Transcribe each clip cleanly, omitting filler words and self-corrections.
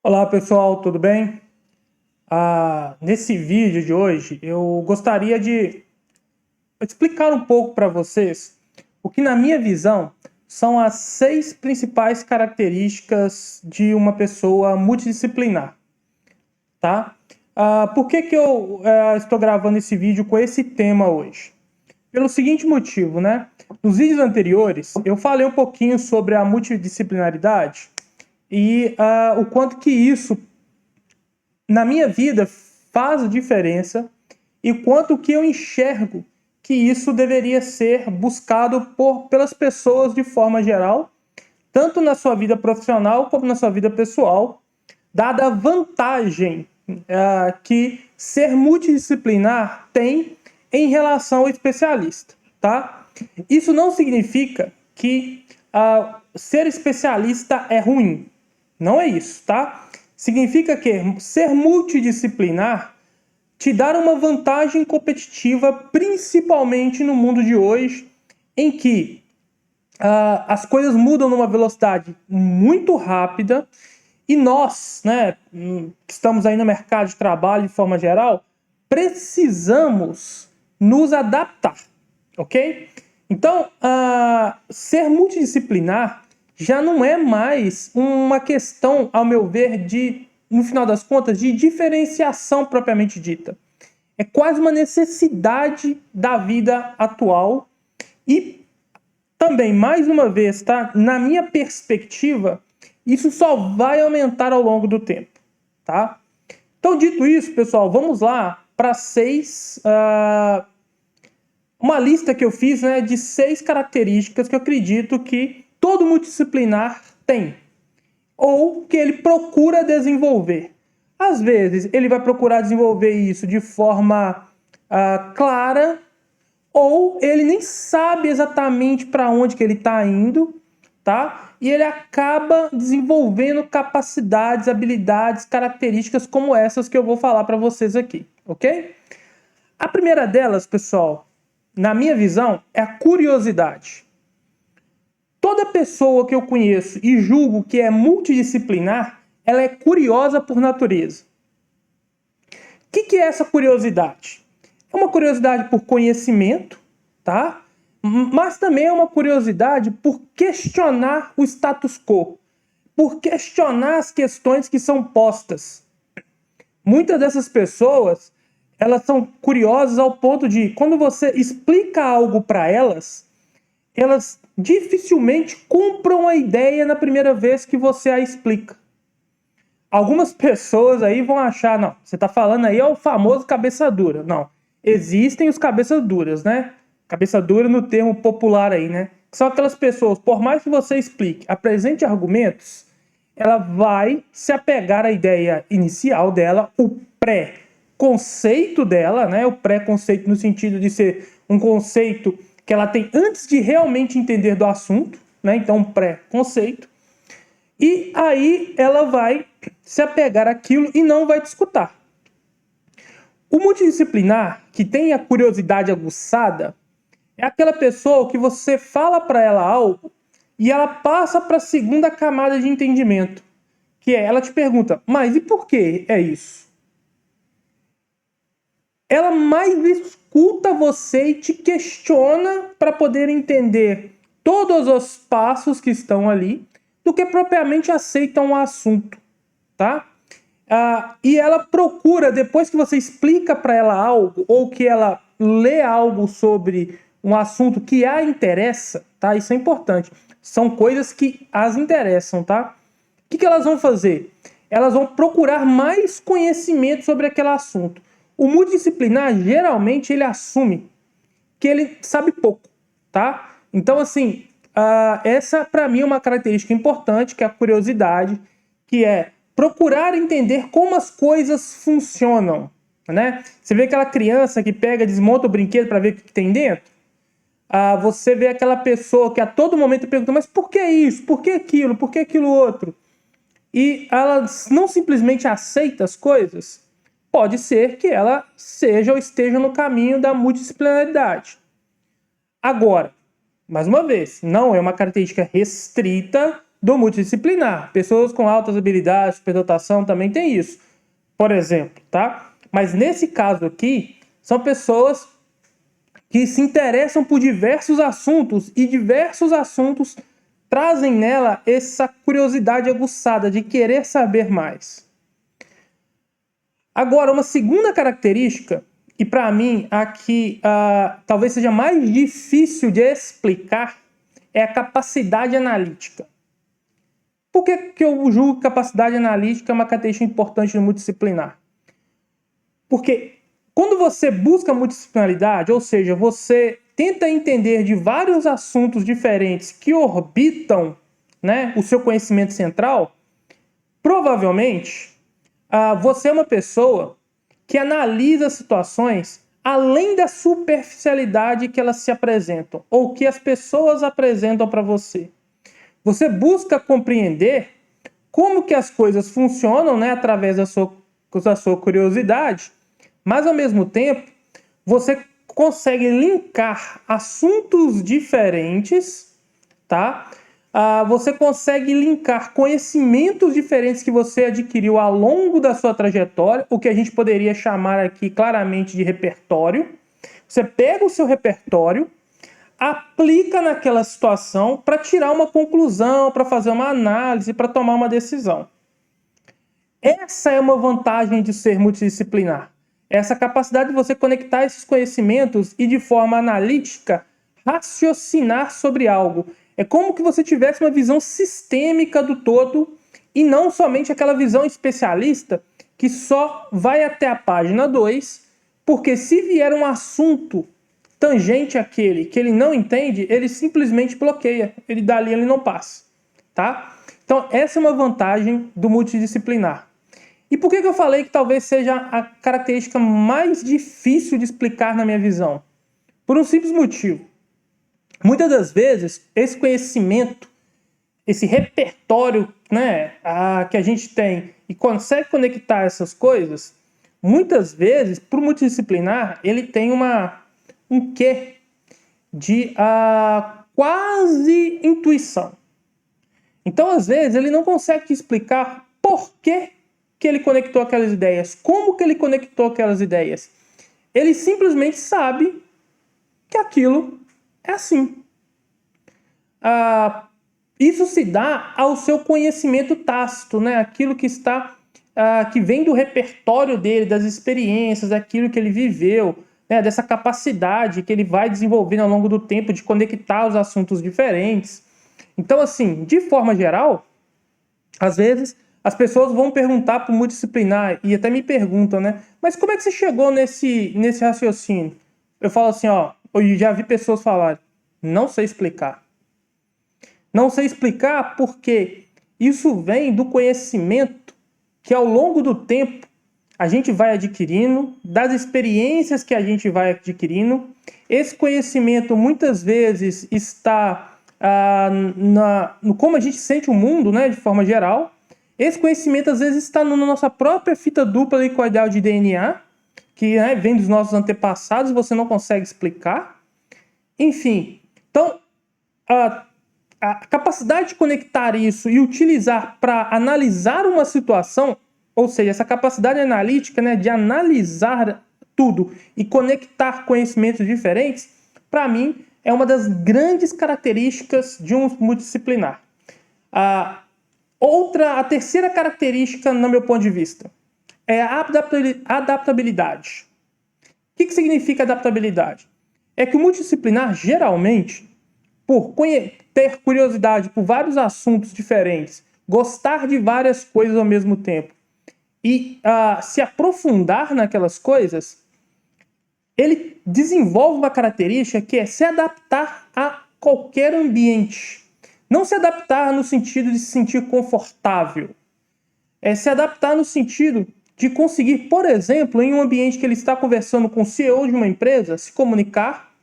Olá pessoal, tudo bem? Nesse vídeo de hoje eu gostaria de explicar um pouco para vocês o que, na minha visão, são as 6 principais características de uma pessoa multidisciplinar, tá? Por que eu estou gravando esse vídeo com esse tema hoje? Pelo seguinte motivo, né? Nos vídeos anteriores eu falei um pouquinho sobre a multidisciplinaridade e o quanto que isso na minha vida faz diferença e quanto que eu enxergo que isso deveria ser buscado pelas pessoas de forma geral, tanto na sua vida profissional como na sua vida pessoal, dada a vantagem que ser multidisciplinar tem em relação ao especialista, tá? Isso não significa que ser especialista é ruim. Não é isso, tá? Significa que ser multidisciplinar te dá uma vantagem competitiva, principalmente no mundo de hoje, em que as coisas mudam numa velocidade muito rápida e nós, né, que estamos aí no mercado de trabalho de forma geral, precisamos nos adaptar, ok? Então, ser multidisciplinar já não é mais uma questão, ao meu ver, no final das contas, de diferenciação propriamente dita. É quase uma necessidade da vida atual e também, mais uma vez, tá? Na minha perspectiva, isso só vai aumentar ao longo do tempo, tá? Então, dito isso, pessoal, vamos lá para uma lista que eu fiz, né, de 6 características que eu acredito que todo multidisciplinar tem, ou que ele procura desenvolver. Às vezes, ele vai procurar desenvolver isso de forma clara, ou ele nem sabe exatamente para onde que ele está indo, tá? E ele acaba desenvolvendo capacidades, habilidades, características como essas que eu vou falar para vocês aqui, ok? A primeira delas, pessoal, na minha visão, é a curiosidade. Toda pessoa que eu conheço e julgo que é multidisciplinar, ela é curiosa por natureza. O que é essa curiosidade? É uma curiosidade por conhecimento, tá? Mas também é uma curiosidade por questionar o status quo, por questionar as questões que são postas. Muitas dessas pessoas, elas são curiosas ao ponto de, quando você explica algo para elas dificilmente compram a ideia na primeira vez que você a explica. Algumas pessoas aí vão achar, não, você está falando aí é o famoso cabeça dura. Não, existem os cabeças duras, né? Cabeça dura no termo popular aí, né? São aquelas pessoas, por mais que você explique, apresente argumentos, ela vai se apegar à ideia inicial dela, o pré-conceito dela, né? O pré-conceito no sentido de ser um conceito que ela tem antes de realmente entender do assunto, né? Então, um pré-conceito. E aí ela vai se apegar àquilo e não vai te escutar. O multidisciplinar, que tem a curiosidade aguçada, é aquela pessoa que você fala para ela algo e ela passa para a segunda camada de entendimento, que é, ela te pergunta, mas e por que é isso? Ela mais escuta você e te questiona para poder entender todos os passos que estão ali, do que propriamente aceita um assunto, tá? E ela procura, depois que você explica para ela algo, ou que ela lê algo sobre um assunto que a interessa, tá? Isso é importante. São coisas que as interessam, tá? O que elas vão fazer? Elas vão procurar mais conhecimento sobre aquele assunto. O multidisciplinar, geralmente, ele assume que ele sabe pouco, tá? Então, assim, essa, para mim, é uma característica importante, que é a curiosidade, que é procurar entender como as coisas funcionam, né? Você vê aquela criança que pega, desmonta o brinquedo para ver o que tem dentro? Você vê aquela pessoa que a todo momento pergunta, mas por que isso? Por que aquilo? Por que aquilo outro? E ela não simplesmente aceita as coisas, pode ser que ela seja ou esteja no caminho da multidisciplinaridade. Agora, mais uma vez, não é uma característica restrita do multidisciplinar. Pessoas com altas habilidades, superdotação também tem isso, por exemplo, tá? Mas nesse caso aqui, são pessoas que se interessam por diversos assuntos e diversos assuntos trazem nela essa curiosidade aguçada de querer saber mais. Agora, uma segunda característica, e para mim a que talvez seja mais difícil de explicar, é a capacidade analítica. Por que eu julgo que capacidade analítica é uma característica importante no multidisciplinar? Porque quando você busca multidisciplinaridade, ou seja, você tenta entender de vários assuntos diferentes que orbitam, né, o seu conhecimento central, provavelmente você é uma pessoa que analisa situações além da superficialidade que elas se apresentam, ou que as pessoas apresentam para você. Você busca compreender como que as coisas funcionam, né, através da sua curiosidade, mas ao mesmo tempo você consegue linkar assuntos diferentes, tá? Você consegue linkar conhecimentos diferentes que você adquiriu ao longo da sua trajetória, o que a gente poderia chamar aqui claramente de repertório. Você pega o seu repertório, aplica naquela situação para tirar uma conclusão, para fazer uma análise, para tomar uma decisão. Essa é uma vantagem de ser multidisciplinar. Essa capacidade de você conectar esses conhecimentos e de forma analítica raciocinar sobre algo. É como que você tivesse uma visão sistêmica do todo e não somente aquela visão especialista que só vai até a página 2, porque se vier um assunto tangente àquele que ele não entende, ele simplesmente bloqueia. Dali ele não passa. Tá? Então essa é uma vantagem do multidisciplinar. E por que eu falei que talvez seja a característica mais difícil de explicar na minha visão? Por um simples motivo. Muitas das vezes, esse conhecimento, esse repertório, né, que a gente tem e consegue conectar essas coisas, muitas vezes, para o multidisciplinar, ele tem um quê de quase intuição. Então, às vezes, ele não consegue te explicar por que ele conectou aquelas ideias, como que ele conectou aquelas ideias. Ele simplesmente sabe que aquilo é assim. Isso se dá ao seu conhecimento tácito, né? Aquilo que está, que vem do repertório dele, das experiências, daquilo que ele viveu, né? Dessa capacidade que ele vai desenvolvendo ao longo do tempo de conectar os assuntos diferentes. Então, assim, de forma geral, às vezes as pessoas vão perguntar para o multidisciplinar e até me perguntam, né? Mas como é que você chegou nesse raciocínio? Eu falo assim, eu já vi pessoas falarem, não sei explicar. Não sei explicar porque isso vem do conhecimento que ao longo do tempo a gente vai adquirindo, das experiências que a gente vai adquirindo. Esse conhecimento muitas vezes está no como a gente sente o mundo, né, de forma geral. Esse conhecimento às vezes está na nossa própria fita dupla helicoidal de DNA, que, né, vem dos nossos antepassados, você não consegue explicar. Enfim, então a capacidade de conectar isso e utilizar para analisar uma situação, ou seja, essa capacidade analítica, né, de analisar tudo e conectar conhecimentos diferentes, para mim, é uma das grandes características de um multidisciplinar. A terceira característica, no meu ponto de vista, é a adaptabilidade. O que significa adaptabilidade? É que o multidisciplinar, geralmente, por ter curiosidade por vários assuntos diferentes, gostar de várias coisas ao mesmo tempo e se aprofundar naquelas coisas, ele desenvolve uma característica que é se adaptar a qualquer ambiente. Não se adaptar no sentido de se sentir confortável. É se adaptar no sentido de conseguir, por exemplo, em um ambiente que ele está conversando com o CEO de uma empresa, se comunicar,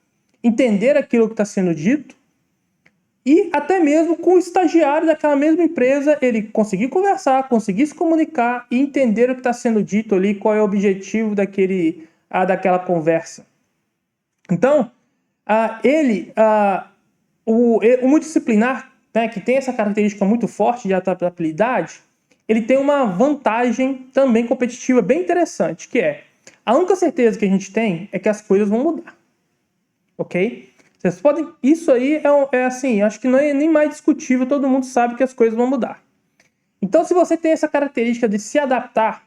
entender aquilo que está sendo dito, e até mesmo com o estagiário daquela mesma empresa, ele conseguir conversar, conseguir se comunicar e entender o que está sendo dito ali, qual é o objetivo daquela conversa. Então, o multidisciplinar né, que tem essa característica muito forte de adaptabilidade, ele tem uma vantagem também competitiva bem interessante, que é a única certeza que a gente tem é que as coisas vão mudar, ok? Vocês podem, isso aí é assim, acho que não é nem mais discutível, todo mundo sabe que as coisas vão mudar. Então, se você tem essa característica de se adaptar,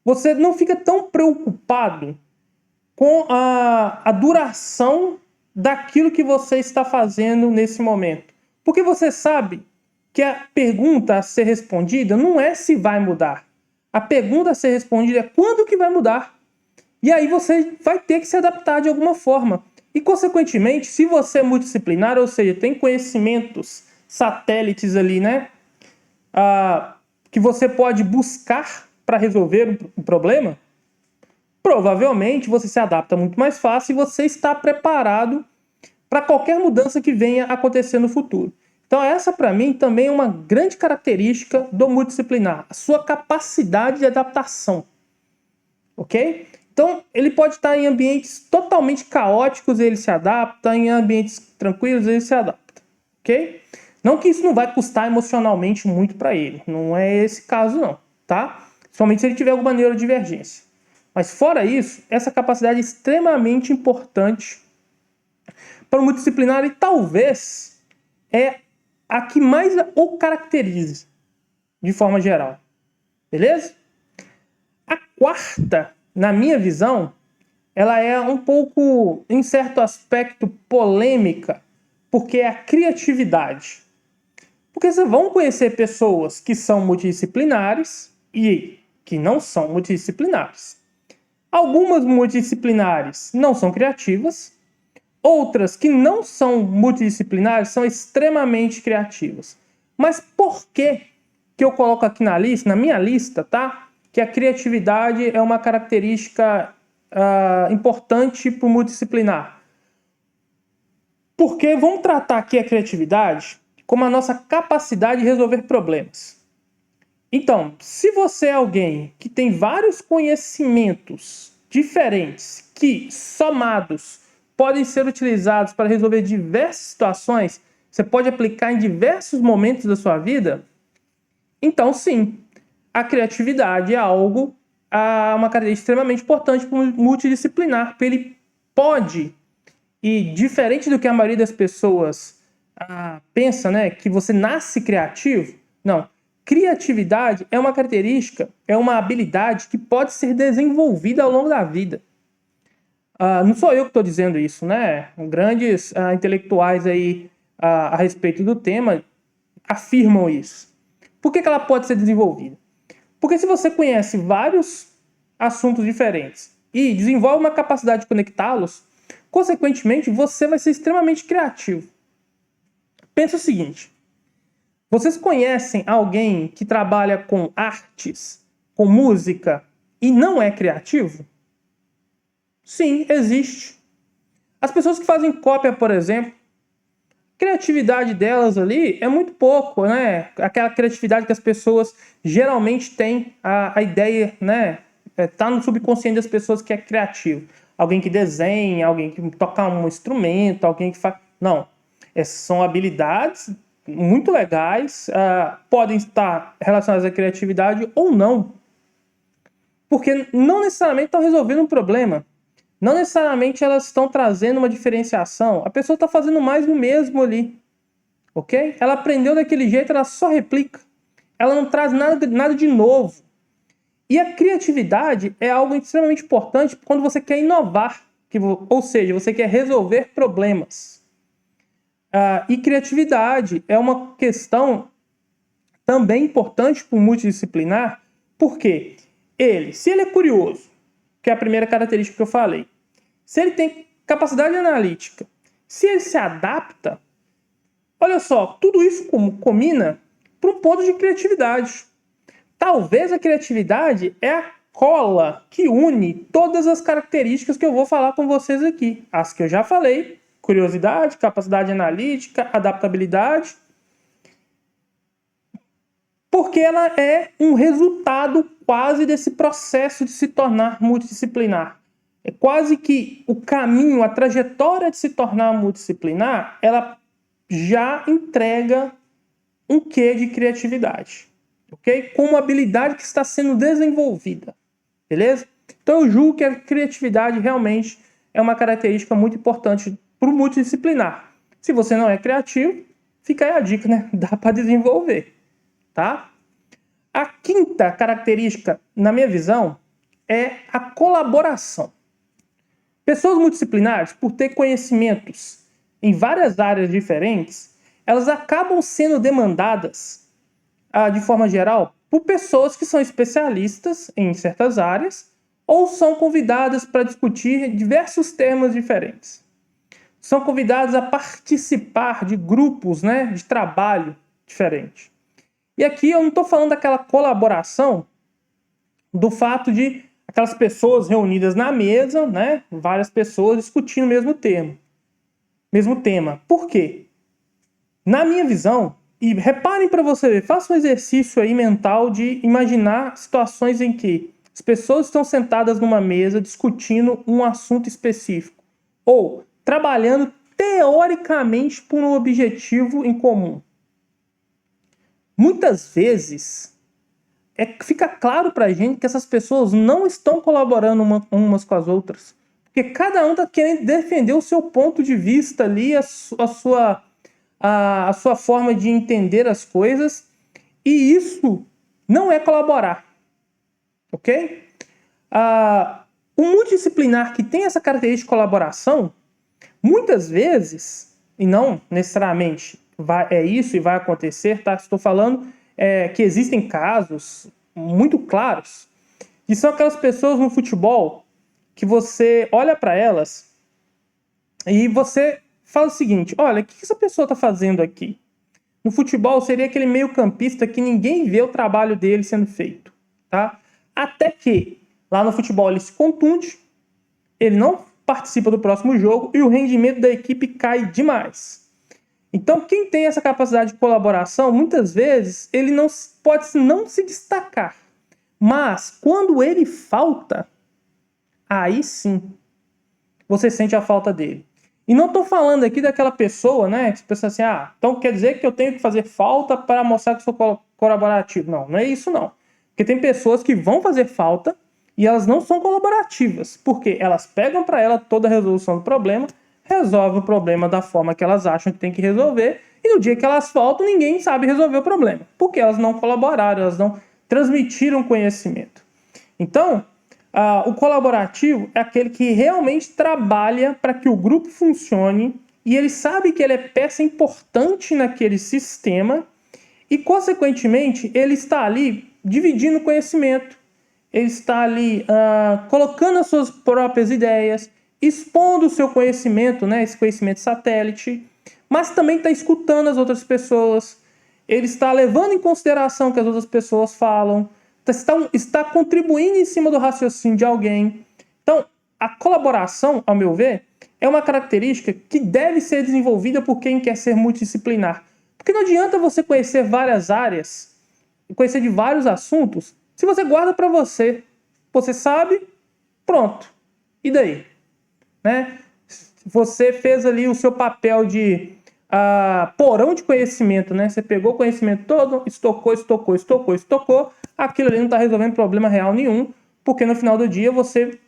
você não fica tão preocupado com a duração daquilo que você está fazendo nesse momento. Porque você sabe que a pergunta a ser respondida não é se vai mudar. A pergunta a ser respondida é quando que vai mudar. E aí você vai ter que se adaptar de alguma forma. E, consequentemente, se você é multidisciplinar, ou seja, tem conhecimentos satélites ali, né? Que você pode buscar para resolver um problema, provavelmente você se adapta muito mais fácil e você está preparado para qualquer mudança que venha acontecer no futuro. Então essa para mim também é uma grande característica do multidisciplinar, a sua capacidade de adaptação, ok? Então ele pode estar em ambientes totalmente caóticos, ele se adapta, em ambientes tranquilos ele se adapta, ok? Não que isso não vai custar emocionalmente muito para ele, não é esse caso não, tá? Somente se ele tiver alguma neurodivergência. Mas fora isso, essa capacidade é extremamente importante para o multidisciplinar e talvez é a que mais o caracterize de forma geral. Beleza? A quarta, na minha visão, ela é um pouco, em certo aspecto, polêmica, porque é a criatividade. Porque vocês vão conhecer pessoas que são multidisciplinares e que não são multidisciplinares. Algumas multidisciplinares não são criativas, outras que não são multidisciplinares são extremamente criativas. Mas por que eu coloco aqui na minha lista, tá? Que a criatividade é uma característica importante para o multidisciplinar. Porque vamos tratar aqui a criatividade como a nossa capacidade de resolver problemas. Então, se você é alguém que tem vários conhecimentos diferentes que, somados, podem ser utilizados para resolver diversas situações, você pode aplicar em diversos momentos da sua vida, então sim, a criatividade é algo, uma característica extremamente importante para o multidisciplinar, porque ele pode, e diferente do que a maioria das pessoas pensa, né, que você nasce criativo, não. Criatividade é uma característica, é uma habilidade que pode ser desenvolvida ao longo da vida. Não sou eu que estou dizendo isso, né? Grandes intelectuais aí a respeito do tema afirmam isso. Por que ela pode ser desenvolvida? Porque se você conhece vários assuntos diferentes e desenvolve uma capacidade de conectá-los, consequentemente você vai ser extremamente criativo. Pensa o seguinte: vocês conhecem alguém que trabalha com artes, com música e não é criativo? Sim, existe. As pessoas que fazem cópia, por exemplo, a criatividade delas ali é muito pouco, né? Aquela criatividade que as pessoas geralmente têm a ideia, né? Tá no subconsciente das pessoas que é criativo. Alguém que desenha, alguém que toca um instrumento, alguém que faz... Não. Essas são habilidades muito legais, podem estar relacionadas à criatividade ou não. Porque não necessariamente estão resolvendo um problema. Não necessariamente elas estão trazendo uma diferenciação. A pessoa está fazendo mais do mesmo ali. Ok? Ela aprendeu daquele jeito, ela só replica. Ela não traz nada de novo. E a criatividade é algo extremamente importante quando você quer inovar. Ou seja, você quer resolver problemas. E criatividade é uma questão também importante para o multidisciplinar, porque se ele é curioso, que é a primeira característica que eu falei, se ele tem capacidade analítica, se ele se adapta, olha só, tudo isso combina para um ponto de criatividade. Talvez a criatividade é a cola que une todas as características que eu vou falar com vocês aqui. As que eu já falei: curiosidade, capacidade analítica, adaptabilidade. Porque ela é um resultado quase desse processo de se tornar multidisciplinar. É quase que o caminho, a trajetória de se tornar multidisciplinar, ela já entrega um quê de criatividade, ok? Com uma habilidade que está sendo desenvolvida, beleza? Então eu julgo que a criatividade realmente é uma característica muito importante para o multidisciplinar. Se você não é criativo, fica aí a dica, né? Dá para desenvolver, tá? A quinta característica, na minha visão, é a colaboração. Pessoas multidisciplinares, por ter conhecimentos em várias áreas diferentes, elas acabam sendo demandadas, de forma geral, por pessoas que são especialistas em certas áreas ou são convidadas para discutir diversos temas diferentes. São convidadas a participar de grupos, né, de trabalho diferente. E aqui eu não estou falando daquela colaboração do fato de aquelas pessoas reunidas na mesa, né, várias pessoas discutindo o mesmo tema. Por quê? Na minha visão, e reparem para você ver, faça um exercício aí mental de imaginar situações em que as pessoas estão sentadas numa mesa discutindo um assunto específico ou trabalhando teoricamente por um objetivo em comum. Muitas vezes fica claro pra gente que essas pessoas não estão colaborando umas com as outras. Porque cada um está querendo defender o seu ponto de vista ali, a sua forma de entender as coisas. E isso não é colaborar. Ok? O multidisciplinar que tem essa característica de colaboração, muitas vezes, e não necessariamente é isso e vai acontecer, tá? Estou falando que existem casos muito claros, que são aquelas pessoas no futebol que você olha para elas e você fala o seguinte: olha, o que essa pessoa está fazendo aqui? No futebol seria aquele meio-campista que ninguém vê o trabalho dele sendo feito, tá? Até que lá no futebol ele se contunde, ele não participa do próximo jogo e o rendimento da equipe cai demais. Então, quem tem essa capacidade de colaboração, muitas vezes, ele não pode não se destacar. Mas, quando ele falta, aí sim, você sente a falta dele. E não estou falando aqui daquela pessoa, né, que você pensa assim, então quer dizer que eu tenho que fazer falta para mostrar que sou colaborativo. Não, não é isso não. Porque tem pessoas que vão fazer falta e elas não são colaborativas. Porque elas pegam para ela toda a resolução do problema, resolve o problema da forma que elas acham que tem que resolver, e no dia que elas faltam, ninguém sabe resolver o problema, porque elas não colaboraram, elas não transmitiram conhecimento. Então, o colaborativo é aquele que realmente trabalha para que o grupo funcione, e ele sabe que ele é peça importante naquele sistema, e, consequentemente, ele está ali dividindo conhecimento, ele está ali colocando as suas próprias ideias, expondo o seu conhecimento, né, esse conhecimento satélite, mas também está escutando as outras pessoas, ele está levando em consideração o que as outras pessoas falam, está contribuindo em cima do raciocínio de alguém. Então, a colaboração, ao meu ver, é uma característica que deve ser desenvolvida por quem quer ser multidisciplinar. Porque não adianta você conhecer várias áreas, conhecer de vários assuntos, se você guarda para você. Você sabe, pronto. E daí? Né? Você fez ali o seu papel de porão de conhecimento, né? Você pegou o conhecimento todo, estocou, aquilo ali não está resolvendo problema real nenhum, porque no final do dia você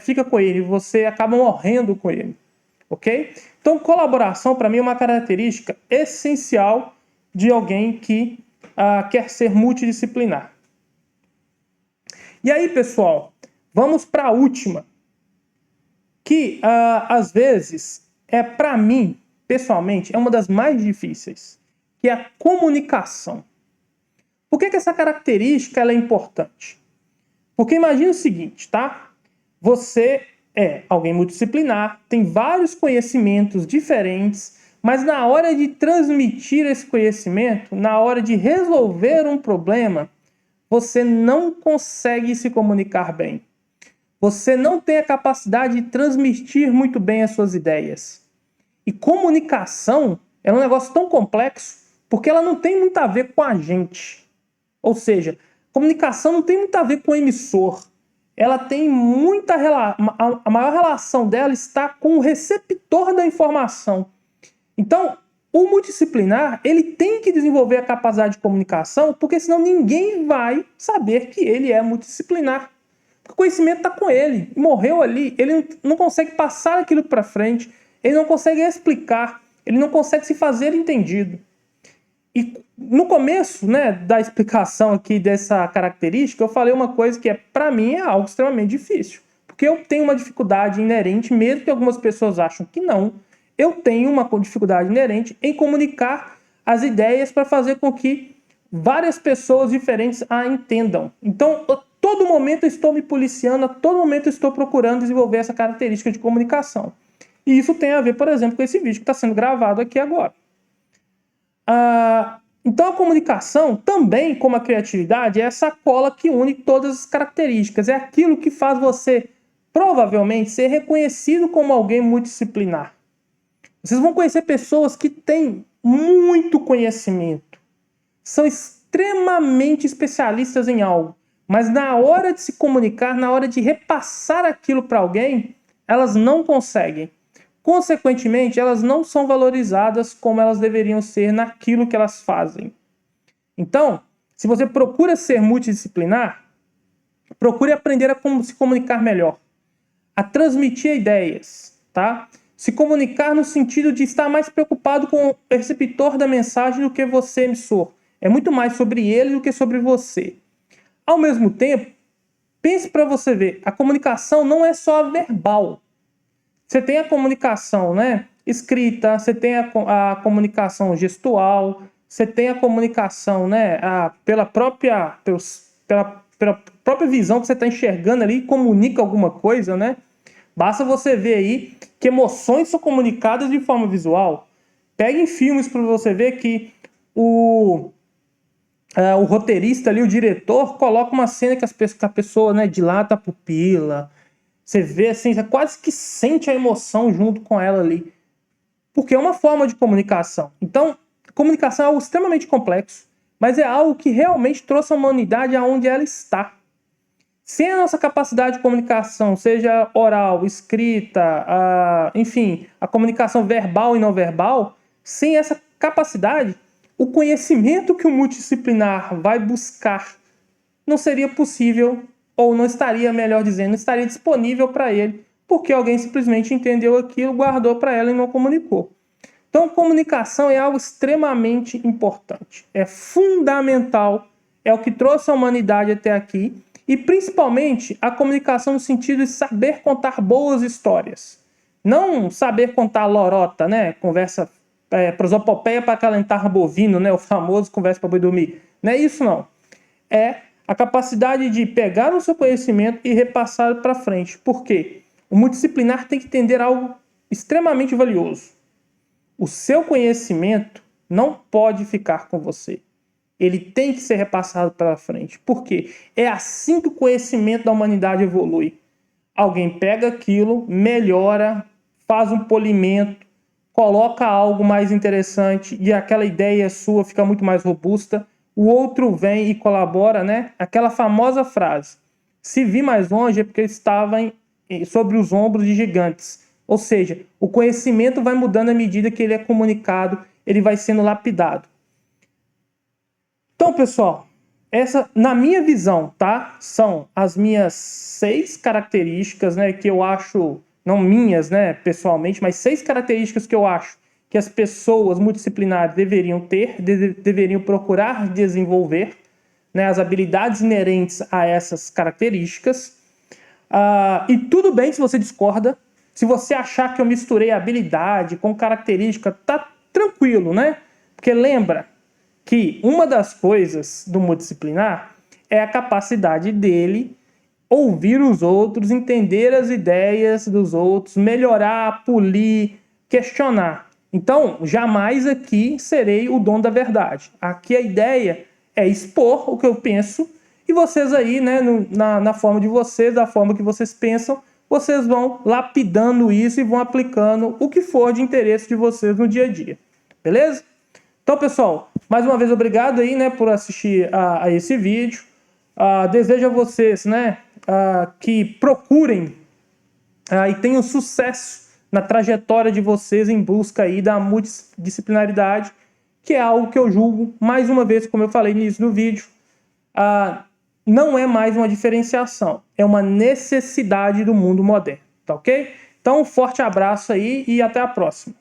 fica com ele, você acaba morrendo com ele, ok? Então, colaboração para mim é uma característica essencial de alguém que quer ser multidisciplinar. E aí, pessoal, vamos para a última, que às vezes para mim, pessoalmente, é uma das mais difíceis, que é a comunicação. Por que essa característica ela é importante? Porque imagina o seguinte, tá? Você é alguém multidisciplinar, tem vários conhecimentos diferentes, mas na hora de transmitir esse conhecimento, na hora de resolver um problema, você não consegue se comunicar bem. Você não tem a capacidade de transmitir muito bem as suas ideias. E comunicação é um negócio tão complexo porque ela não tem muito a ver com a gente. Ou seja, comunicação não tem muito a ver com o emissor. Ela tem a maior relação dela está com o receptor da informação. Então, o multidisciplinar, ele tem que desenvolver a capacidade de comunicação, porque senão ninguém vai saber que ele é multidisciplinar. Porque o conhecimento está com ele, morreu ali, ele não consegue passar aquilo para frente, ele não consegue explicar, ele não consegue se fazer entendido. E no começo, né, da explicação aqui dessa característica, eu falei uma coisa que para mim é algo extremamente difícil. Porque eu tenho uma dificuldade inerente, mesmo que algumas pessoas acham que não, eu tenho uma dificuldade inerente em comunicar as ideias para fazer com que várias pessoas diferentes a entendam. Então, a todo momento eu estou me policiando, a todo momento eu estou procurando desenvolver essa característica de comunicação. E isso tem a ver, por exemplo, com esse vídeo que está sendo gravado aqui agora. Então a comunicação, também como a criatividade, é essa cola que une todas as características. É aquilo que faz você, provavelmente, ser reconhecido como alguém multidisciplinar. Vocês vão conhecer pessoas que têm muito conhecimento, são extremamente especialistas em algo, mas na hora de se comunicar, na hora de repassar aquilo para alguém, elas não conseguem. Consequentemente, elas não são valorizadas como elas deveriam ser naquilo que elas fazem. Então, se você procura ser multidisciplinar, procure aprender a se comunicar melhor, a transmitir ideias, tá? Se comunicar no sentido de estar mais preocupado com o receptor da mensagem do que você, emissor. É muito mais sobre ele do que sobre você. Ao mesmo tempo, pense para você ver, a comunicação não é só verbal. Você tem a comunicação, né, escrita, você tem a comunicação gestual, você tem a comunicação, né, pela própria visão que você está enxergando ali, comunica alguma coisa, né? Basta você ver aí que emoções são comunicadas de forma visual. Pegue em filmes para você ver que o roteirista ali, o diretor, coloca uma cena que a pessoa, né, dilata a pupila. Você vê assim, você quase que sente a emoção junto com ela ali. Porque é uma forma de comunicação. Então, comunicação é algo extremamente complexo, mas é algo que realmente trouxe a humanidade aonde ela está. Sem a nossa capacidade de comunicação, seja oral, escrita, enfim, a comunicação verbal e não verbal, sem essa capacidade, o conhecimento que o multidisciplinar vai buscar não seria possível, ou não estaria, melhor dizendo, não estaria disponível para ele, porque alguém simplesmente entendeu aquilo, guardou para ela e não comunicou. Então, comunicação é algo extremamente importante, é fundamental, é o que trouxe a humanidade até aqui, e principalmente a comunicação no sentido de saber contar boas histórias. Não saber contar lorota, né? Conversa, prosopopeia para acalentar bovino, né? O famoso conversa para boi dormir. Não é isso, não. É a capacidade de pegar o seu conhecimento e repassá-lo para frente. Por quê? O multidisciplinar tem que entender algo extremamente valioso. O seu conhecimento não pode ficar com você. Ele tem que ser repassado para frente. Por quê? É assim que o conhecimento da humanidade evolui. Alguém pega aquilo, melhora, faz um polimento, coloca algo mais interessante e aquela ideia sua fica muito mais robusta. O outro vem e colabora, né? Aquela famosa frase: se vi mais longe é porque estava sobre os ombros de gigantes. Ou seja, o conhecimento vai mudando à medida que ele é comunicado, ele vai sendo lapidado. Então, pessoal, essa, na minha visão, tá? São as minhas 6 características, né? Que eu acho, não minhas, né? Pessoalmente, mas 6 características que eu acho que as pessoas multidisciplinares deveriam ter, deveriam procurar desenvolver, né? As habilidades inerentes a essas características. E tudo bem se você discorda. Se você achar que eu misturei habilidade com característica, tá tranquilo, né? Porque lembra que uma das coisas do multidisciplinar é a capacidade dele ouvir os outros, entender as ideias dos outros, melhorar, polir, questionar. Então, jamais aqui serei o dono da verdade. Aqui a ideia é expor o que eu penso e vocês aí, né, na forma de vocês, da forma que vocês pensam, vocês vão lapidando isso e vão aplicando o que for de interesse de vocês no dia a dia. Beleza? Então, pessoal, mais uma vez obrigado aí, né, por assistir a esse vídeo. Desejo a vocês, né, que procurem e tenham sucesso na trajetória de vocês em busca aí da multidisciplinaridade, que é algo que eu julgo, mais uma vez, como eu falei no início do vídeo, não é mais uma diferenciação, é uma necessidade do mundo moderno, tá ok? Então, um forte abraço aí e até a próxima.